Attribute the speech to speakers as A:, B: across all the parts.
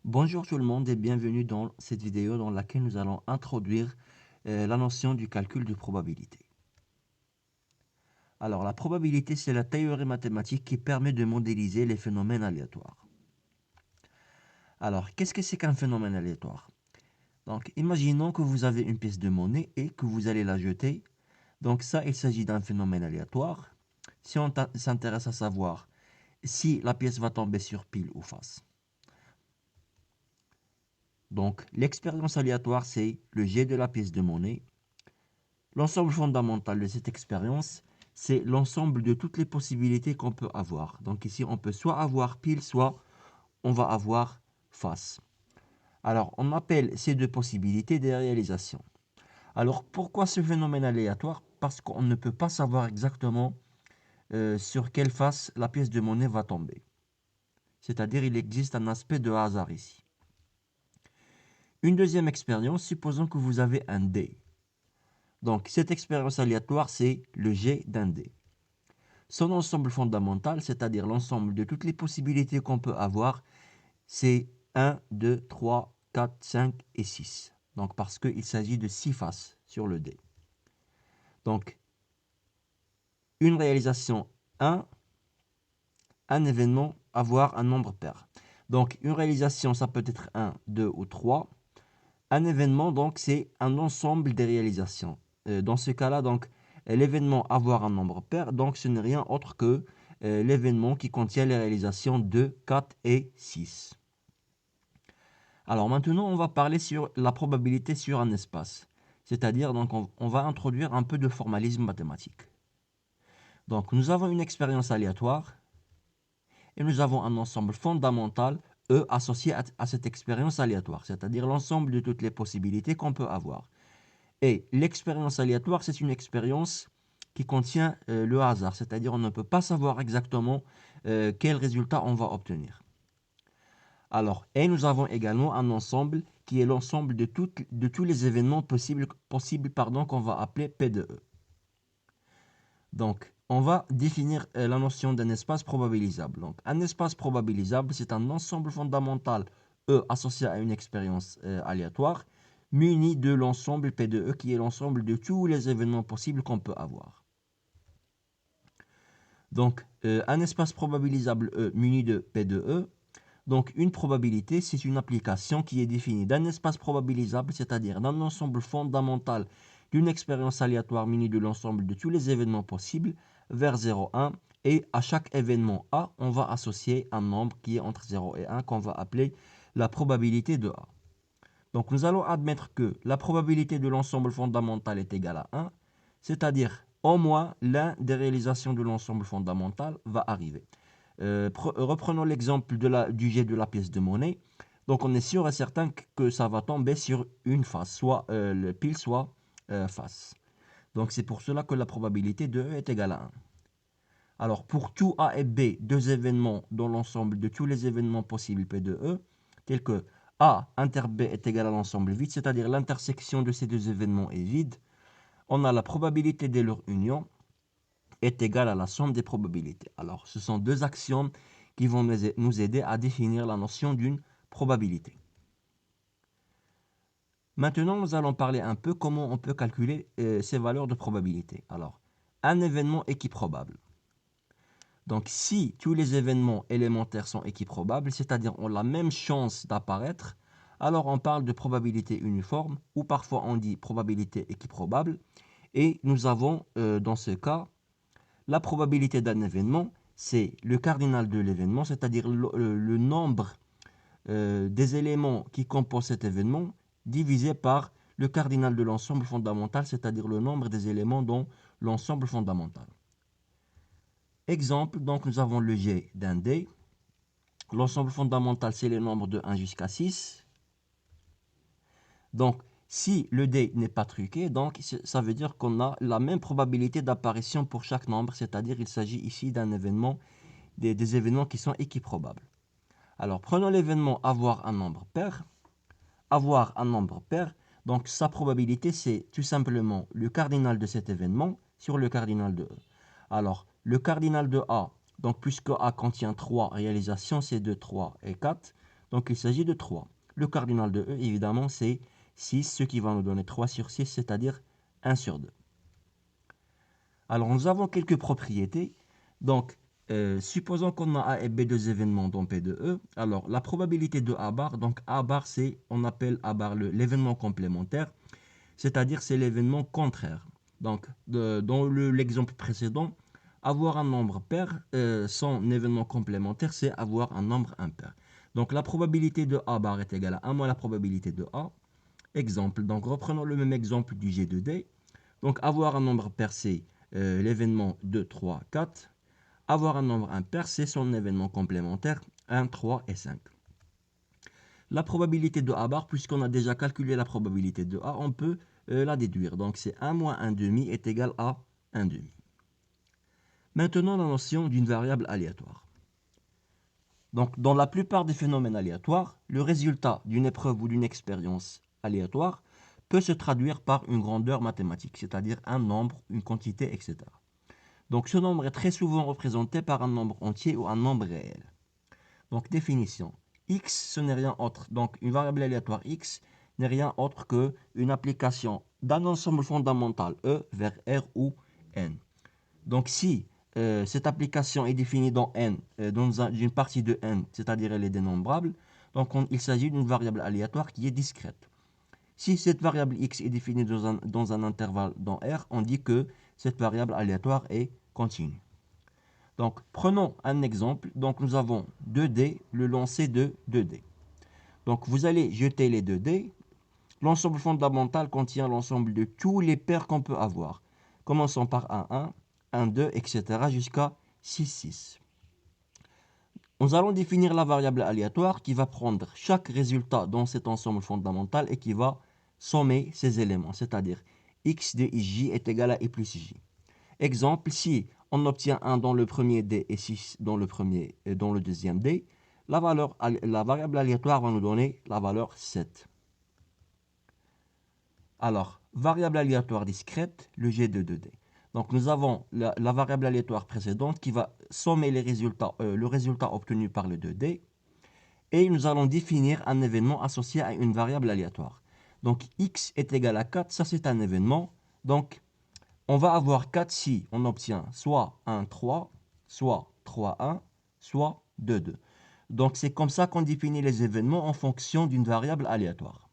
A: Bonjour tout le monde et bienvenue dans cette vidéo dans laquelle nous allons introduire la notion du calcul de probabilité. Alors la probabilité, c'est la théorie mathématique qui permet de modéliser les phénomènes aléatoires. Alors qu'est-ce que c'est qu'un phénomène aléatoire? Donc imaginons que vous avez une pièce de monnaie et que vous allez la jeter. Donc ça, il s'agit d'un phénomène aléatoire. Si on s'intéresse à savoir si la pièce va tomber sur pile ou face. Donc l'expérience aléatoire, c'est le jet de la pièce de monnaie. L'ensemble fondamental de cette expérience, c'est l'ensemble de toutes les possibilités qu'on peut avoir. Donc ici, on peut soit avoir pile, soit on va avoir face. Alors, on appelle ces deux possibilités des réalisations. Alors, pourquoi ce phénomène aléatoire? Parce qu'on ne peut pas savoir exactement sur quelle face la pièce de monnaie va tomber. C'est-à-dire, il existe un aspect de hasard ici. Une deuxième expérience, supposons que vous avez un dé. Donc, cette expérience aléatoire, c'est le jet d'un dé. Son ensemble fondamental, c'est-à-dire l'ensemble de toutes les possibilités qu'on peut avoir, c'est 1, 2, 3, 4, 5 et 6. Donc parce qu'il s'agit de 6 faces sur le dé. Donc une réalisation 1, un événement, avoir un nombre pair. Donc une réalisation, ça peut être 1, 2 ou 3. Un événement, donc, c'est un ensemble des réalisations. Dans ce cas-là, donc, l'événement avoir un nombre pair, donc ce n'est rien autre que l'événement qui contient les réalisations 2, 4 et 6. Alors maintenant, on va parler sur la probabilité sur un espace. C'est-à-dire, donc, on va introduire un peu de formalisme mathématique. Donc, nous avons une expérience aléatoire et nous avons un ensemble fondamental, E, associé à cette expérience aléatoire, c'est-à-dire l'ensemble de toutes les possibilités qu'on peut avoir. Et l'expérience aléatoire, c'est une expérience qui contient le hasard, c'est-à-dire on ne peut pas savoir exactement quel résultat on va obtenir. Alors, et nous avons également un ensemble qui est l'ensemble de tous les événements possibles qu'on va appeler P de E. Donc, on va définir la notion d'un espace probabilisable. Donc, un espace probabilisable, c'est un ensemble fondamental E associé à une expérience aléatoire, muni de l'ensemble P de E, qui est l'ensemble de tous les événements possibles qu'on peut avoir. Donc, un espace probabilisable E muni de P de E. Donc, une probabilité, c'est une application qui est définie d'un espace probabilisable, c'est-à-dire d'un ensemble fondamental d'une expérience aléatoire munie de l'ensemble de tous les événements possibles vers 0, 1. Et à chaque événement A, on va associer un nombre qui est entre 0 et 1 qu'on va appeler la probabilité de A. Donc, nous allons admettre que la probabilité de l'ensemble fondamental est égale à 1, c'est-à-dire au moins l'un des réalisations de l'ensemble fondamental va arriver. Reprenons l'exemple du jet de la pièce de monnaie. Donc on est sûr et certain que ça va tomber sur une face, soit le pile, soit face. Donc c'est pour cela que la probabilité de E est égale à 1. Alors pour tout A et B, deux événements dans l'ensemble de tous les événements possibles P de E, tels que A inter B est égal à l'ensemble vide, c'est-à-dire l'intersection de ces deux événements est vide, on a la probabilité de leur union est égale à la somme des probabilités. Alors, ce sont deux axiomes qui vont nous aider à définir la notion d'une probabilité. Maintenant, nous allons parler un peu comment on peut calculer ces valeurs de probabilité. Alors, un événement équiprobable. Donc, si tous les événements élémentaires sont équiprobables, c'est-à-dire ont la même chance d'apparaître, alors on parle de probabilité uniforme, ou parfois on dit probabilité équiprobable. Et nous avons, dans ce cas, la probabilité d'un événement, c'est le cardinal de l'événement, c'est-à-dire le nombre des éléments qui composent cet événement divisé par le cardinal de l'ensemble fondamental, c'est-à-dire le nombre des éléments dans l'ensemble fondamental. Exemple, donc nous avons le jet d'un dé. L'ensemble fondamental, c'est les nombres de 1 jusqu'à 6. Donc, si le dé n'est pas truqué, donc ça veut dire qu'on a la même probabilité d'apparition pour chaque nombre, c'est-à-dire il s'agit ici d'un événement, des événements qui sont équiprobables. Alors, prenons l'événement avoir un nombre pair. Avoir un nombre pair, donc sa probabilité, c'est tout simplement le cardinal de cet événement sur le cardinal de E. Alors, le cardinal de A, donc puisque A contient 3 réalisations, c'est 2, 3 et 4. Donc il s'agit de 3. Le cardinal de E, évidemment, c'est 6, ce qui va nous donner 3 sur 6, c'est-à-dire 1 sur 2. Alors nous avons quelques propriétés. Donc, supposons qu'on a A et B deux événements dans P de E. Alors la probabilité de A bar, donc A bar c'est, on appelle A bar l'événement complémentaire, c'est-à-dire c'est l'événement contraire. Donc dans l'exemple précédent, avoir un nombre pair, son événement complémentaire, c'est avoir un nombre impair. Donc la probabilité de A bar est égale à 1 moins la probabilité de A. Exemple, donc reprenons le même exemple du G de D. Donc avoir un nombre pair, c'est l'événement 2, 3, 4. Avoir un nombre impair, c'est son événement complémentaire 1, 3 et 5. La probabilité de A bar, puisqu'on a déjà calculé la probabilité de A, on peut la déduire. Donc c'est 1 moins 1 demi est égal à 1 demi. Maintenant, la notion d'une variable aléatoire. Donc dans la plupart des phénomènes aléatoires, le résultat d'une épreuve ou d'une expérience aléatoire peut se traduire par une grandeur mathématique, c'est-à-dire un nombre, une quantité, etc. Donc ce nombre est très souvent représenté par un nombre entier ou un nombre réel. Donc définition. X, ce n'est rien autre. Donc une variable aléatoire X n'est rien autre qu'une application d'un ensemble fondamental E vers R ou N. Donc si cette application est définie dans N, dans une partie de N, c'est-à-dire elle est dénombrable, donc il s'agit d'une variable aléatoire qui est discrète. Si cette variable X est définie dans un intervalle dans R, on dit que cette variable aléatoire est continue. Donc, prenons un exemple. Donc, nous avons 2 dés, le lancer de 2 dés. Donc, vous allez jeter les 2 dés. L'ensemble fondamental contient l'ensemble de tous les paires qu'on peut avoir. Commençons par 1, 1, 2, etc. jusqu'à 6, 6. Nous allons définir la variable aléatoire qui va prendre chaque résultat dans cet ensemble fondamental et qui va sommer ces éléments, c'est-à-dire x de ij est égal à i plus j. Exemple, si on obtient 1 dans le premier dé et 6 dans le deuxième dé, la variable aléatoire va nous donner la valeur 7. Alors, variable aléatoire discrète, le G de 2D. Donc nous avons la variable aléatoire précédente qui va sommer le résultat obtenu par le 2D. Et nous allons définir un événement associé à une variable aléatoire. Donc x est égal à 4, ça c'est un événement. Donc on va avoir 4 si on obtient soit 1, 3, soit 3, 1, soit 2, 2. Donc c'est comme ça qu'on définit les événements en fonction d'une variable aléatoire.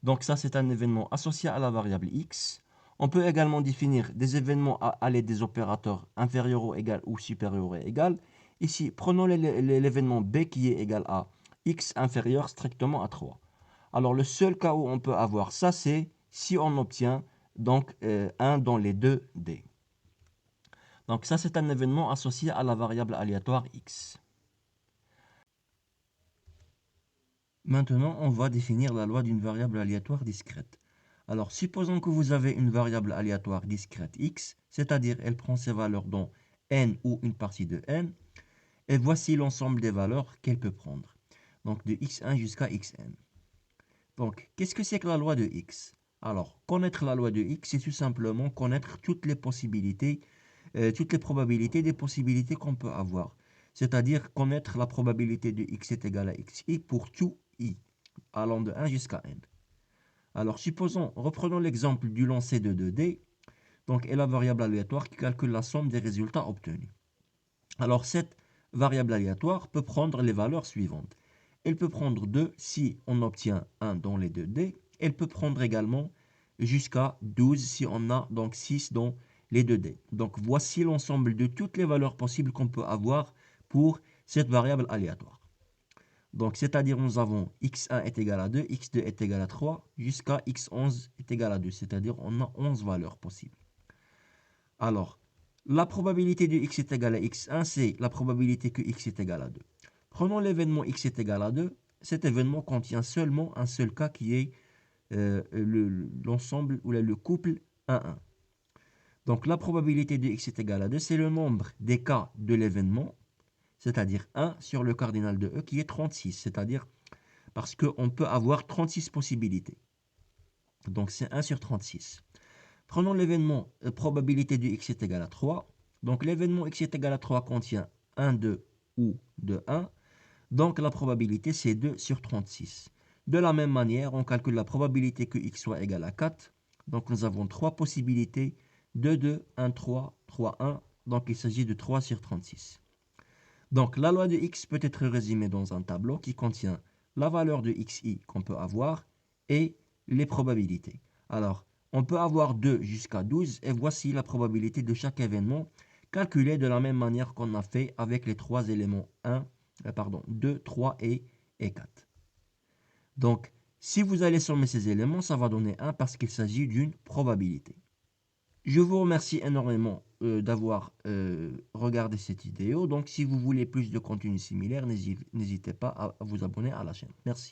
A: Donc ça c'est un événement associé à la variable x. On peut également définir des événements à l'aide des opérateurs inférieurs ou égal ou supérieurs ou égal. Ici, prenons l'événement b qui est égal à x inférieur strictement à 3. Alors le seul cas où on peut avoir ça, c'est si on obtient donc 1 dans les deux d. Donc ça c'est un événement associé à la variable aléatoire x. Maintenant, on va définir la loi d'une variable aléatoire discrète. Alors, supposons que vous avez une variable aléatoire discrète x, c'est-à-dire elle prend ses valeurs dans n ou une partie de n, et voici l'ensemble des valeurs qu'elle peut prendre. Donc de x1 jusqu'à xn. Donc, qu'est-ce que c'est que la loi de x? Alors, connaître la loi de x, c'est tout simplement connaître toutes les possibilités, toutes les probabilités des possibilités qu'on peut avoir. C'est-à-dire connaître la probabilité de x est égale à xi pour tout i, allant de 1 jusqu'à n. Alors, reprenons l'exemple du lancer de 2D, donc, et la variable aléatoire qui calcule la somme des résultats obtenus. Alors, cette variable aléatoire peut prendre les valeurs suivantes. Elle peut prendre 2 si on obtient 1 dans les 2D. Elle peut prendre également jusqu'à 12 si on a donc 6 dans les 2D. Donc, voici l'ensemble de toutes les valeurs possibles qu'on peut avoir pour cette variable aléatoire. Donc, c'est-à-dire nous avons x1 est égal à 2, x2 est égal à 3, jusqu'à x11 est égal à 2. C'est-à-dire on a 11 valeurs possibles. Alors, la probabilité de x est égal à x1, c'est la probabilité que x est égal à 2. Prenons l'événement x est égal à 2. Cet événement contient seulement un seul cas qui est l'ensemble ou le couple 1, 1. Donc, la probabilité de x est égal à 2, c'est le nombre des cas de l'événement, c'est-à-dire 1 sur le cardinal de E qui est 36, c'est-à-dire parce qu'on peut avoir 36 possibilités. Donc c'est 1 sur 36. Prenons l'événement probabilité de x est égal à 3. Donc l'événement x est égal à 3 contient 1, 2 ou 2, 1. Donc la probabilité, c'est 2 sur 36. De la même manière, on calcule la probabilité que x soit égal à 4. Donc nous avons trois possibilités, 2, 2, 1, 3, 3, 1. Donc il s'agit de 3 sur 36. Donc la loi de x peut être résumée dans un tableau qui contient la valeur de xi qu'on peut avoir et les probabilités. Alors, on peut avoir 2 jusqu'à 12 et voici la probabilité de chaque événement calculée de la même manière qu'on a fait avec les trois éléments 2, 3 et 4. Donc, si vous allez sommer ces éléments, ça va donner 1 parce qu'il s'agit d'une probabilité. Je vous remercie énormément d'avoir regardé cette vidéo. Donc, si vous voulez plus de contenu similaire, n'hésitez pas à vous abonner à la chaîne. Merci.